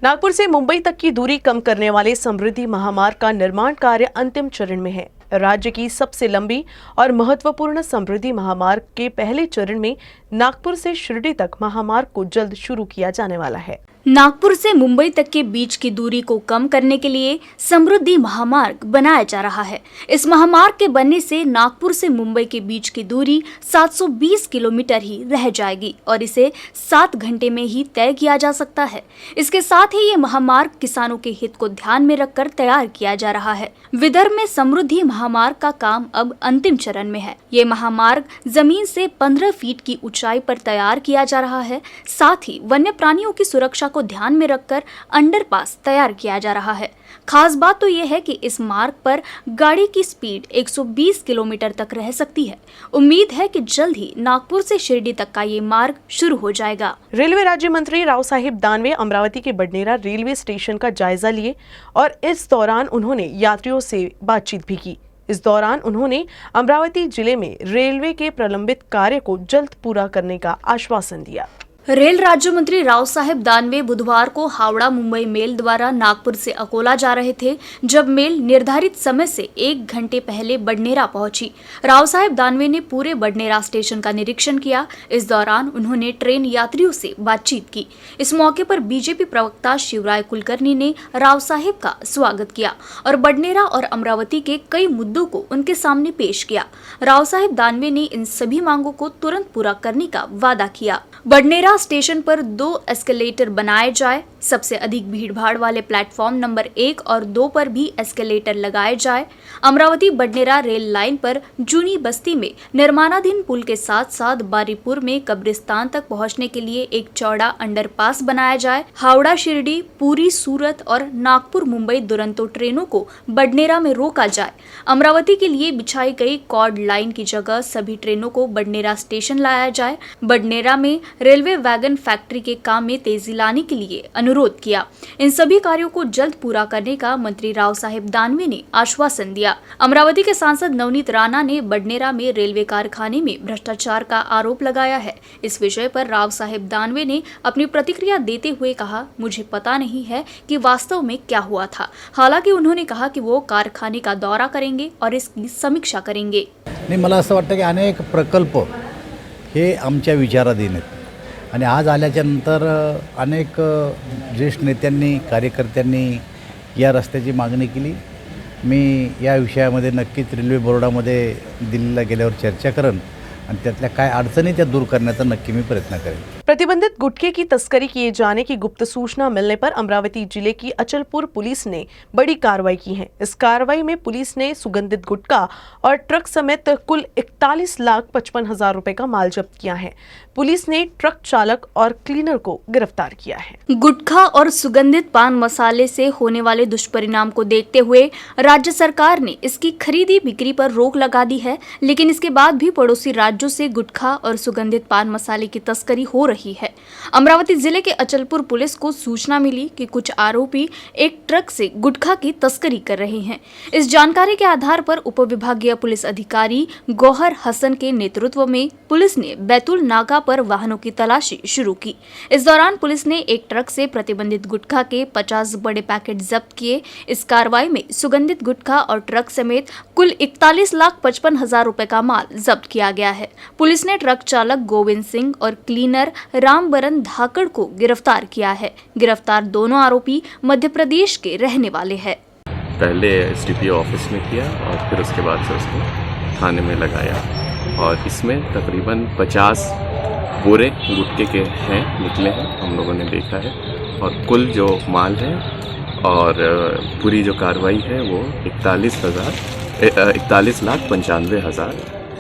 नागपुर से मुंबई तक की दूरी कम करने वाले समृद्धि महामार्ग का निर्माण कार्य अंतिम चरण में है। राज्य की सबसे लंबी और महत्वपूर्ण समृद्धि महामार्ग के पहले चरण में नागपुर से शिरडी तक महामार्ग को जल्द शुरू किया जाने वाला है। नागपुर से मुंबई तक के बीच की दूरी को कम करने के लिए समृद्धि महामार्ग बनाया जा रहा है। इस महामार्ग के बनने से नागपुर से मुंबई के बीच की दूरी 720 किलोमीटर ही रह जाएगी और इसे 7 घंटे में ही तय किया जा सकता है। इसके साथ ही ये महामार्ग किसानों के हित को ध्यान में रखकर तैयार किया जा रहा है। विदर्भ में समृद्धि महामार्ग का काम अब अंतिम चरण में है। ये महामार्ग जमीन से 15 फीट की ऊंचाई पर तैयार किया जा रहा है। साथ ही वन्य प्राणियों की सुरक्षा को ध्यान में रखकर अंडरपास तैयार किया जा रहा है। खास बात तो यह है कि इस मार्ग पर गाड़ी की स्पीड 120 किलोमीटर तक रह सकती है। उम्मीद है कि जल्द ही नागपुर से शिरडी तक का ये मार्ग शुरू हो जाएगा। रेलवे राज्य मंत्री राव साहिब दानवे अमरावती के बडनेरा रेलवे स्टेशन का जायजा लिए और इस दौरान उन्होंने यात्रियों से बातचीत भी की। इस दौरान उन्होंने अमरावती जिले में रेलवे के प्रलंबित कार्य को जल्द पूरा करने का आश्वासन दिया। रेल राज्य मंत्री राव साहेब दानवे बुधवार को हावड़ा मुंबई मेल द्वारा नागपुर से अकोला जा रहे थे, जब मेल निर्धारित समय से 1 घंटे पहले बडनेरा पहुंची। राव साहेब दानवे ने पूरे बडनेरा स्टेशन का निरीक्षण किया। इस दौरान उन्होंने ट्रेन यात्रियों से बातचीत की। इस मौके पर बीजेपी प्रवक्ता शिवराय कुलकर्णी ने राव साहेब का स्वागत किया और बडनेरा और अमरावती के कई मुद्दों को उनके सामने पेश किया। राव साहेब दानवे ने इन सभी मांगों को तुरंत पूरा करने का वादा किया। बडनेरा स्टेशन पर 2 एस्केलेटर बनाए जाए, सबसे अधिक भीड़भाड़ वाले प्लेटफॉर्म नंबर 1 और 2 पर भी एस्केलेटर लगाए जाए। अमरावती बडनेरा रेल लाइन पर जूनी बस्ती में निर्माणाधीन पुल के साथ साथ बारीपुर में कब्रिस्तान तक पहुंचने के लिए एक चौड़ा अंडरपास बनाया जाए। हावड़ा शिरडी, पुरी सूरत और नागपुर मुंबई दुरंतो ट्रेनों को बडनेरा में रोका जाए। अमरावती के लिए बिछाई गई कॉर्ड लाइन की जगह सभी ट्रेनों को बडनेरा स्टेशन लाया जाए। बडनेरा में रेलवे वैगन फैक्ट्री के काम में तेजी लाने के लिए अनुरोध किया। इन सभी कार्यों को जल्द पूरा करने का मंत्री राव साहेब दानवे ने आश्वासन दिया। अमरावती के सांसद नवनीत राणा ने बडनेरा में रेलवे कारखाने में भ्रष्टाचार का आरोप लगाया है। इस विषय पर राव साहेब दानवे ने अपनी प्रतिक्रिया देते हुए कहा, मुझे पता नहीं है कि वास्तव में क्या हुआ था। हालांकि उन्होंने कहा कि वो कारखाने का दौरा करेंगे और इसकी समीक्षा करेंगे। नाही, मला असं वाटतं की अनेक प्रकल्प हे आमच्या विचाराधीन आहेत आणि आज आल्याच्या नंतर अनेक ज्येष्ठ नेत्यांनी, कार्यकर्त्यांनी या रस्त्याची मागणी केली। मी या विषयामध्ये नक्कीच रेल्वे बोर्डामध्ये दिल्लीला गेल्यावर चर्चा करेन आणि त्यातल्या काय अडचणी त्या दूर करण्याचा नक्की मी प्रयत्न करेन। प्रतिबंधित गुटखे की तस्करी किए जाने की गुप्त सूचना मिलने पर अमरावती जिले की अचलपुर पुलिस ने बड़ी कार्रवाई की है। इस कार्रवाई में पुलिस ने सुगंधित गुटखा और ट्रक समेत कुल 41,55,000 रुपए का माल जब्त किया है। पुलिस ने ट्रक चालक और क्लीनर को गिरफ्तार किया है। गुटखा और सुगंधित पान मसाले से होने वाले दुष्परिणाम को देखते हुए राज्य सरकार ने इसकी खरीदी बिक्री पर रोक लगा दी है, लेकिन इसके बाद भी पड़ोसी राज्यों से गुटखा और सुगंधित पान मसाले की तस्करी हो रही है। अमरावती जिले के अचलपुर पुलिस को सूचना मिली कि कुछ आरोपी एक ट्रक से गुटखा की तस्करी कर रहे हैं। इस जानकारी के आधार पर उप विभागीय पुलिस अधिकारी गौहर हसन के नेतृत्व में पुलिस ने बैतूल नाका पर वाहनों की तलाशी शुरू की। इस दौरान पुलिस ने एक ट्रक से प्रतिबंधित गुटखा के 50 बड़े पैकेट जब्त किए। इस कार्रवाई में सुगंधित गुटखा और ट्रक समेत कुल 41,55,000 रुपए का माल जब्त किया गया है। पुलिस ने ट्रक चालक गोविंद सिंह और क्लीनर रामबरन धाकड़ को गिरफ्तार किया है। गिरफ्तार दोनों आरोपी मध्य प्रदेश के रहने वाले हैं। पहले एसडीपीओ ऑफिस में किया और फिर उसके बाद से उसको थाने में लगाया और इसमें तकरीबन 50 बोरे गुटखे के हैं निकले हैं, हम लोगों ने देखा है। और कुल जो माल है और पूरी जो कार्रवाई है वो 41,95,000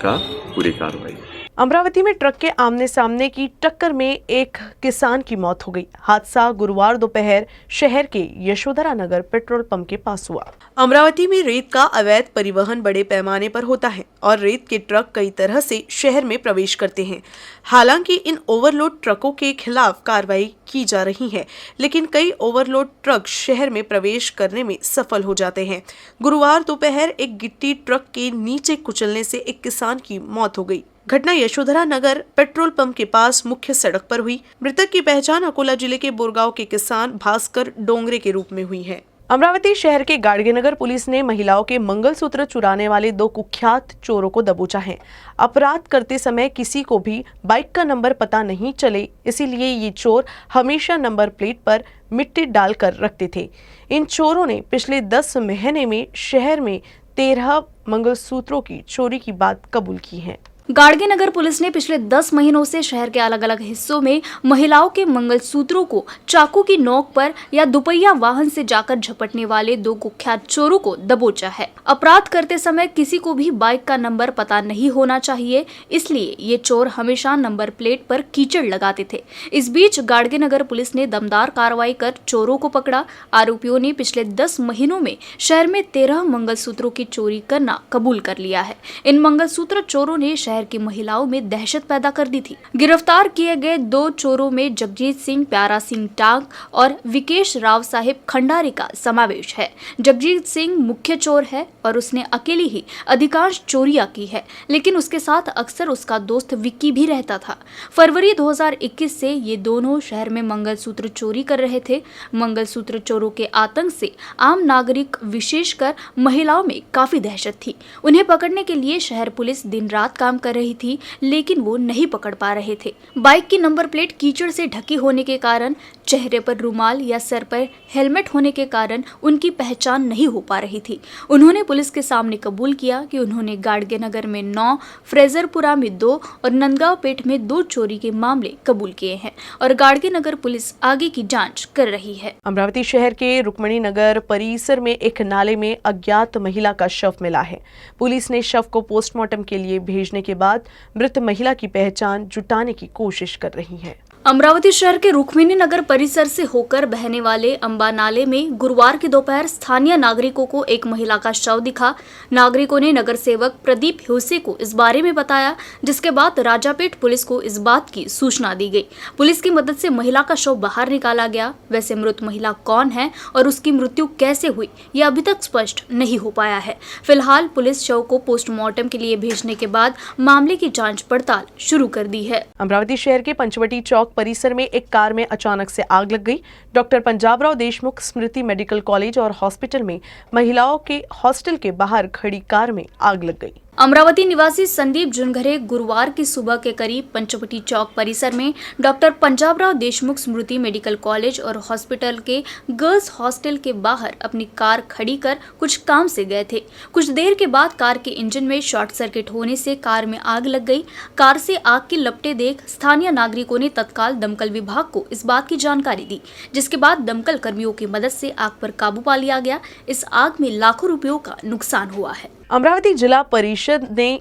का पूरी कार्रवाई। अमरावती में ट्रक के आमने सामने की टक्कर में एक किसान की मौत हो गई। हादसा गुरुवार दोपहर शहर के यशोधरा नगर पेट्रोल पंप के पास हुआ। अमरावती में रेत का अवैध परिवहन बड़े पैमाने पर होता है और रेत के ट्रक कई तरह से शहर में प्रवेश करते हैं। हालांकि इन ओवरलोड ट्रकों के खिलाफ कार्रवाई की जा रही है, लेकिन कई ओवरलोड ट्रक शहर में प्रवेश करने में सफल हो जाते हैं। गुरुवार दोपहर एक गिट्टी ट्रक के नीचे कुचलने से एक किसान की मौत हो गई, घटना यशोधरा नगर पेट्रोल पंप के पास मुख्य सड़क पर हुई। मृतक की पहचान अकोला जिले के बोरगांव के किसान भास्कर डोंगरे के रूप में हुई है। अमरावती शहर के गाड़गेनगर पुलिस ने महिलाओं के मंगलसूत्र चुराने वाले 2 कुख्यात चोरों को दबोचा है। अपराध करते समय किसी को भी बाइक का नंबर पता नहीं चले, इसीलिए ये चोर हमेशा नंबर प्लेट पर मिट्टी डालकर रखते थे। इन चोरों ने पिछले 10 महीने में शहर में 13 मंगलसूत्रों की चोरी की बात कबूल की है। गाड़गेनगर पुलिस ने पिछले 10 महीनों से शहर के अलग अलग हिस्सों में महिलाओं के मंगलसूत्रों को चाकू की नोक पर या दुपहिया वाहन से जाकर झपटने वाले 2 कुख्यात चोरों को दबोचा है। अपराध करते समय किसी को भी बाइक का नंबर पता नहीं होना चाहिए, इसलिए ये चोर हमेशा नंबर प्लेट पर कीचड़ लगाते थे। इस बीच गाड़गेनगर पुलिस ने दमदार कार्रवाई कर चोरों को पकड़ा। आरोपियों ने पिछले 10 महीनों में शहर में 13 मंगलसूत्रों की चोरी करना कबूल कर लिया है। इन मंगलसूत्र चोरों ने शहर की महिलाओं में दहशत पैदा कर दी थी। गिरफ्तार किए गए 2 चोरों में जगजीत सिंह प्यारा सिंह टांग और विकेश राव साहिब खंडारी का समावेश है। जगजीत सिंह मुख्य चोर है और उसने अकेली ही अधिकांश चोरियां की है, लेकिन उसके साथ अक्सर उसका दोस्त विक्की भी रहता था। फरवरी 2021 से ये दोनों शहर में मंगलसूत्र चोरी कर रहे थे। मंगलसूत्र चोरों के आतंक से आम नागरिक विशेषकर महिलाओं में काफी दहशत थी। उन्हें पकड़ने के लिए शहर पुलिस दिन रात काम कर रही थी, लेकिन वो नहीं पकड़ पा रहे थे। बाइक की नंबर प्लेट कीचड़ से ढकी होने के कारण, चेहरे पर रुमाल या सर पर हेलमेट होने के कारण उनकी पहचान नहीं हो पा रही थी। उन्होंने पुलिस के सामने कबूल किया कि उन्होंने गाड़गेनगर में 9, फ्रेजरपुरा में 2 और नंदगांव पेठ में 2 चोरी के मामले कबूल किए हैं और गाड़गेनगर पुलिस आगे की जांच कर रही है। अमरावती शहर के रुक्मणी नगर परिसर में एक नाले में अज्ञात महिला का शव मिला है। पुलिस ने शव को पोस्टमार्टम के लिए भेजने के बाद मृत महिला की पहचान जुटाने की कोशिश कर रही है। अमरावती शहर के रुक्मिणी नगर परिसर से होकर बहने वाले अंबा नाले में गुरुवार की दोपहर स्थानीय नागरिकों को एक महिला का शव दिखा। नागरिकों ने नगर सेवक प्रदीप ह्यूसे को इस बारे में बताया, जिसके बाद राजापेट पुलिस को इस बात की सूचना दी गई। पुलिस की मदद से महिला का शव बाहर निकाला गया। वैसे मृत महिला कौन है और उसकी मृत्यु कैसे हुई, ये अभी तक स्पष्ट नहीं हो पाया है। फिलहाल पुलिस शव को पोस्टमार्टम के लिए भेजने के बाद मामले की जाँच पड़ताल शुरू कर दी है। अमरावती शहर के पंचवटी चौक परिसर में एक कार में अचानक से आग लग गई। डॉक्टर पंजाबराव देशमुख स्मृति मेडिकल कॉलेज और हॉस्पिटल में महिलाओं के हॉस्टल के बाहर खड़ी कार में आग लग गई। अमरावती निवासी संदीप जुनघरे गुरुवार की सुबह के करीब पंचवटी चौक परिसर में डॉक्टर पंजाबराव देशमुख स्मृति मेडिकल कॉलेज और हॉस्पिटल के गर्ल्स हॉस्टल के बाहर अपनी कार खड़ी कर कुछ काम से गए थे। कुछ देर के बाद कार के इंजन में शॉर्ट सर्किट होने से कार में आग लग गई। कार से आग की लपटें देख स्थानीय नागरिकों ने तत्काल दमकल विभाग को इस बात की जानकारी दी, जिसके बाद दमकल कर्मियों की मदद से आग पर काबू पा लिया गया। इस आग में लाखों रुपयों का नुकसान हुआ है। अमरावती जिला परिषद ने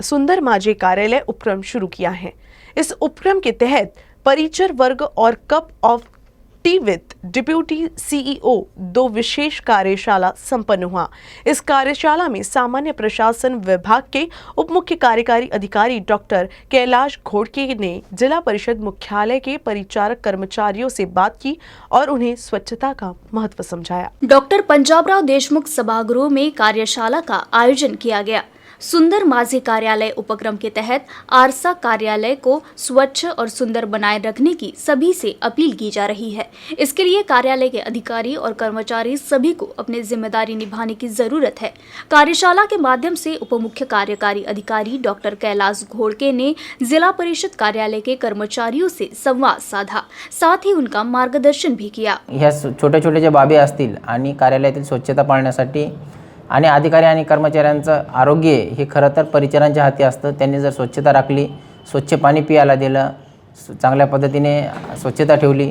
सुंदर माझे कार्यालय उपक्रम शुरू किया है। इस उपक्रम के तहत परिचर वर्ग और cup of T with deputy CEO 2 विशेष कार्यशाला संपन्न हुआ। इस कार्यशाला में सामान्य प्रशासन विभाग के उप मुख्य कार्यकारी अधिकारी डॉक्टर कैलाश घोड़के ने जिला परिषद मुख्यालय के परिचारक कर्मचारियों से बात की और उन्हें स्वच्छता का महत्व समझाया। डॉक्टर पंजाबराव देशमुख सभागृह में कार्यशाला का आयोजन किया गया। सुंदर माझे कार्यालय उपक्रम के तहत आरसा कार्यालय को स्वच्छ और सुंदर बनाए रखने की सभी से अपील की जा रही है। इसके लिए कार्यालय के अधिकारी और कर्मचारी सभी को अपनी जिम्मेदारी निभाने की जरूरत है। कार्यशाला के माध्यम से उप मुख्य कार्यकारी अधिकारी डॉक्टर कैलाश घोड़के ने जिला परिषद कार्यालय के कर्मचारियों से संवाद साधा, साथ ही उनका मार्गदर्शन भी किया। ह्या छोट्या छोट्या ज्या बाबी असतील आणि कार्यालयातील स्वच्छता पाळण्यासाठी आणि अधिकारी आणि कर्मचाऱ्यांचं आरोग्य हे खरं तर परिचारांच्या हाती असतं। त्यांनी जर स्वच्छता राखली, स्वच्छ पाणी पियाला दिलं, चांगल्या पद्धतीने स्वच्छता ठेवली,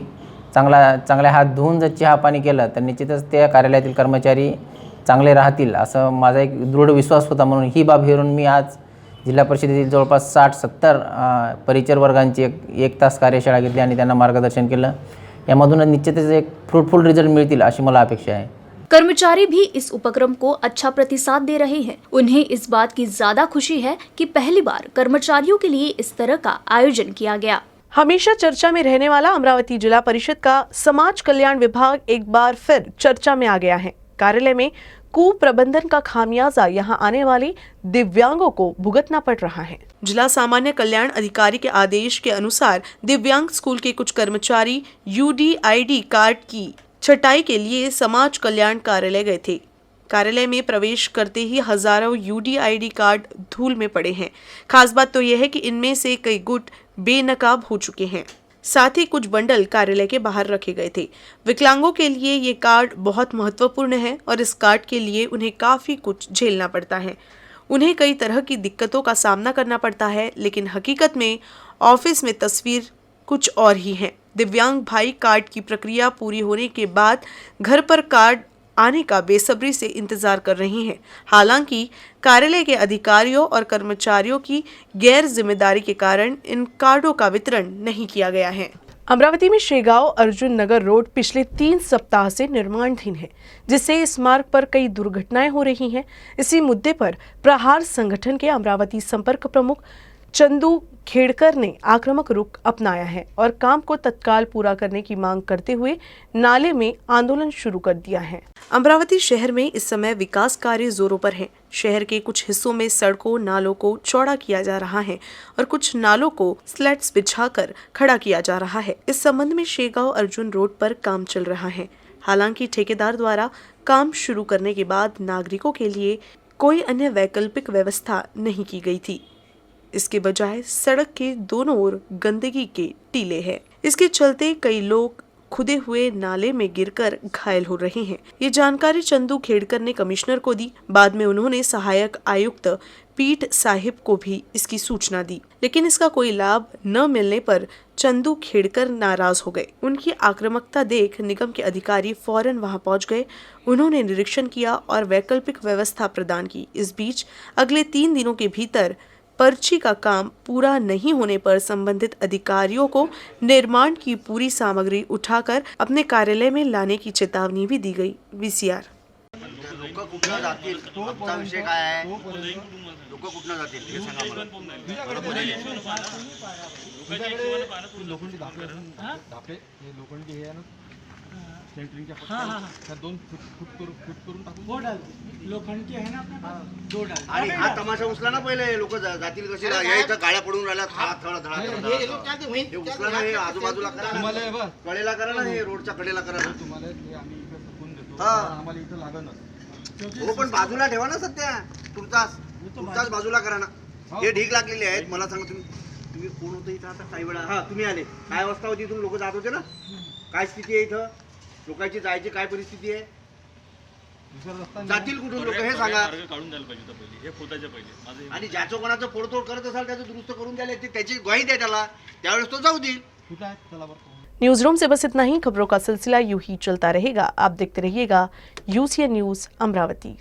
चांगले हात धुवून जर चहा पाणी केलं तर निश्चितच त्या कार्यालयातील कर्मचारी चांगले राहतील असं माझा एक दृढ विश्वास होता। म्हणून ही बाब हेरून मी आज जिल्हा परिषदेतील जवळपास 60-70 परिचर वर्गांची एक तास कार्यशाळा घेतली आणि त्यांना मार्गदर्शन केलं। यामधून निश्चितच एक फ्रूटफुल रिझल्ट मिळतील अशी मला अपेक्षा आहे। कर्मचारी भी इस उपक्रम को अच्छा प्रतिसाद दे रहे हैं। उन्हें इस बात की ज्यादा खुशी है कि पहली बार कर्मचारियों के लिए इस तरह का आयोजन किया गया। हमेशा चर्चा में रहने वाला अमरावती जिला परिषद का समाज कल्याण विभाग एक बार फिर चर्चा में आ गया है। कार्यालय में कुप्रबंधन का खामियाजा यहां आने वाले दिव्यांगों को भुगतना पड़ रहा है। जिला सामान्य कल्याण अधिकारी के आदेश के अनुसार दिव्यांग स्कूल के कुछ कर्मचारी UDID कार्ड की छटाई के लिए समाज कल्याण कार्यालय गए थे। कार्यालय में प्रवेश करते ही हजारों UDID कार्ड धूल में पड़े हैं। खास बात तो यह है कि इनमें से कई गुट बेनकाब हो चुके हैं। साथ ही कुछ बंडल कार्यालय के बाहर रखे गए थे। विकलांगों के लिए ये कार्ड बहुत महत्वपूर्ण है और इस कार्ड के लिए उन्हें काफी कुछ झेलना पड़ता है। उन्हें कई तरह की दिक्कतों का सामना करना पड़ता है, लेकिन हकीकत में ऑफिस में तस्वीर कुछ और ही है। दिव्यांग भाई कार्ड की प्रक्रिया पूरी होने के बाद घर पर कार्ड आने का बेसब्री से इंतजार कर रही हैं। हालांकि कार्यालय के अधिकारियों और कर्मचारियों की गैर जिम्मेदारी के कारण इन कार्डों का वितरण नहीं किया गया है। अमरावती में शेगांव अर्जुन नगर रोड पिछले 3 सप्ताह से निर्माणाधीन है, जिससे इस मार्ग पर कई दुर्घटनाएं हो रही हैं। इसी मुद्दे पर प्रहार संगठन के अमरावती संपर्क प्रमुख चंदू खेड़कर ने आक्रामक रुख अपनाया है और काम को तत्काल पूरा करने की मांग करते हुए नाले में आंदोलन शुरू कर दिया है। अमरावती शहर में इस समय विकास कार्य जोरों पर है। शहर के कुछ हिस्सों में सड़कों नालों को चौड़ा किया जा रहा है और कुछ नालों को स्लैट्स बिछाकर खड़ा किया जा रहा है। इस संबंध में शेगांव अर्जुन रोड पर काम चल रहा है। हालांकि ठेकेदार द्वारा काम शुरू करने के बाद नागरिकों के लिए कोई अन्य वैकल्पिक व्यवस्था नहीं की गई थी। इसके बजाय सड़क के दोनों ओर गंदगी के टीले हैं। इसके चलते कई लोग खुदे हुए नाले में गिरकर घायल हो रहे हैं। ये जानकारी चंदू खेड़कर ने कमिश्नर को दी। बाद में उन्होंने सहायक आयुक्त पीठ साहिब को भी इसकी सूचना दी, लेकिन इसका कोई लाभ न मिलने पर चंदू खेड़कर नाराज हो गए। उनकी आक्रामकता देख निगम के अधिकारी फौरन वहां पहुंच गए। उन्होंने निरीक्षण किया और वैकल्पिक व्यवस्था प्रदान की। इस बीच अगले 3 दिनों के भीतर पर्ची का काम पूरा नहीं होने पर संबंधित अधिकारियों को निर्माण की पूरी सामग्री उठाकर अपने कार्यालय में लाने की चेतावनी भी दी गई। VCR। लोक कुठनं जातील आमचा विषय काय आहे लोक कुठनं जातील हे सांगा मला लोखंडी धापे हे लोखंडी हे आहे ना सेंटरिंगच्या पट्ट्या 2 फूट करून टाकून लोखंडी आहे ना आपल्या 2 डाल आणि हा तमाशा उचला ना पहिले लोक जातील कसे हे इथं गाड्या पडून राहिल्या थळ धडा हे उचला ना हे आजूबाजूला करा तुम्हाला कडेला करा ना हे रोडच्या कडेला करा ना तुम्हाला हे आम्ही इथं सरकून देतो हा. आम्हाला इथं लागणच हो पण बाजूला ठेवा ना सध्या तुमचाच बाजूला करा ना हे ढीग लागलेले आहेत मला सांगा तुम्ही कोण होतं इथं आता काही वेळा हा तुम्ही आले काय अवस्था होती इथून लोक जात होते ना काय स्थिती आहे इथं लोकांची जायची काय परिस्थिती आहे जातील कुठून लोक हे सांगा काढून द्यायला पाहिजे पहिले हे खोदायच्या पहिले आणि ज्याचं कोणाचं फोडतोड करत असाल त्याचं दुरुस्त करून द्यायला त्याची ग्वाही द्या त्याला त्यावेळेस तो जाऊ देईल कुठं आहे चला बरं न्यूज रूम से बस इतना ही। खबरों का सिलसिला यूं ही चलता रहेगा। आप देखते रहिएगा UCN न्यूज अमरावती।